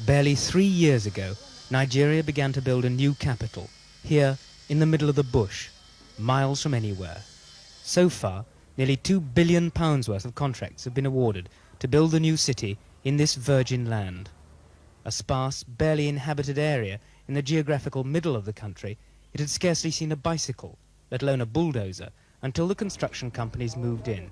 Barely 3 years ago, Nigeria began to build a new capital, here in the middle of the bush, miles from anywhere. So far, nearly £2 billion worth of contracts have been awarded to build the new city in this virgin land. A sparse, barely inhabited area in the geographical middle of the country, it had scarcely seen a bicycle, let alone a bulldozer, until the construction companies moved in.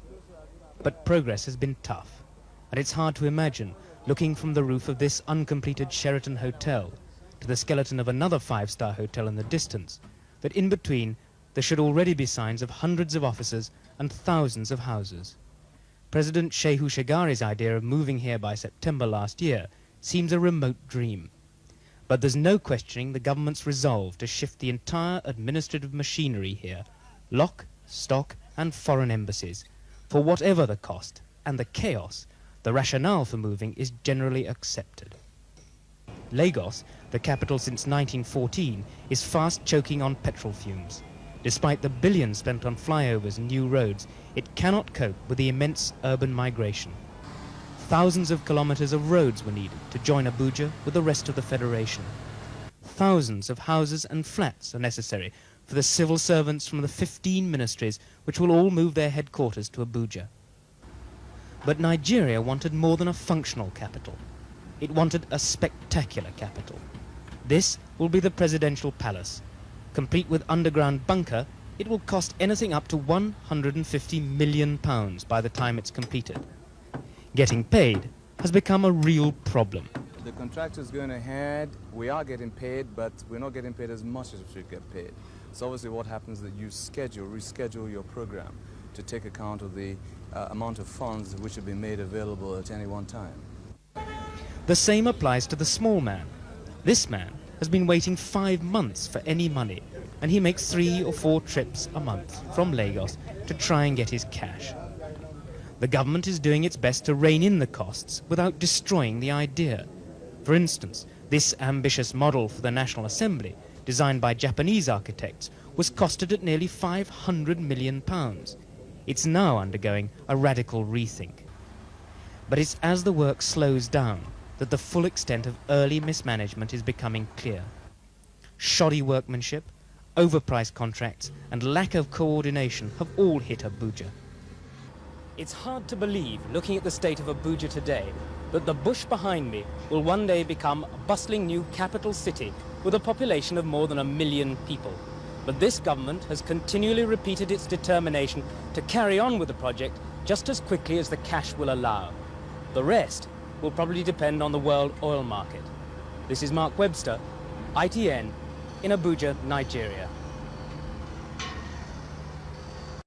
But progress has been tough, and it's hard to imagine, looking from the roof of this uncompleted Sheraton hotel to the skeleton of another five-star hotel in the distance, that in between there should already be signs of hundreds of offices and thousands of houses. President Shehu Shagari's idea of moving here by September last year seems a remote dream. But there's no questioning the government's resolve to shift the entire administrative machinery here, lock, stock and foreign embassies, for whatever the cost and the chaos. The rationale for moving is generally accepted. Lagos, the capital since 1914, is fast choking on petrol fumes. Despite the billions spent on flyovers and new roads, it cannot cope with the immense urban migration. Thousands of kilometers of roads were needed to join Abuja with the rest of the federation. Thousands of houses and flats are necessary for the civil servants from the 15 ministries which will all move their headquarters to Abuja. But Nigeria wanted more than a functional capital. It wanted a spectacular capital. This will be the presidential palace. Complete with underground bunker, it will cost anything up to £150 million by the time it's completed. Getting paid has become a real problem. The contractor's going ahead, we are getting paid, but we're not getting paid as much as we should get paid. So obviously what happens is that you reschedule your program to take account of the amount of funds which have been made available at any one time. The same applies to the small man. This man has been waiting 5 months for any money, and he makes 3 or 4 trips a month from Lagos to try and get his cash. The government is doing its best to rein in the costs without destroying the idea. For instance, this ambitious model for the National Assembly, designed by Japanese architects, was costed at nearly £500 million. It's now undergoing a radical rethink. But it's as the work slows down that the full extent of early mismanagement is becoming clear. Shoddy workmanship, overpriced contracts, and lack of coordination have all hit Abuja. It's hard to believe, looking at the state of Abuja today, that the bush behind me will one day become a bustling new capital city with a population of more than 1 million people. But this government has continually repeated its determination to carry on with the project just as quickly as the cash will allow. The rest will probably depend on the world oil market. This is Mark Webster, ITN, in Abuja, Nigeria.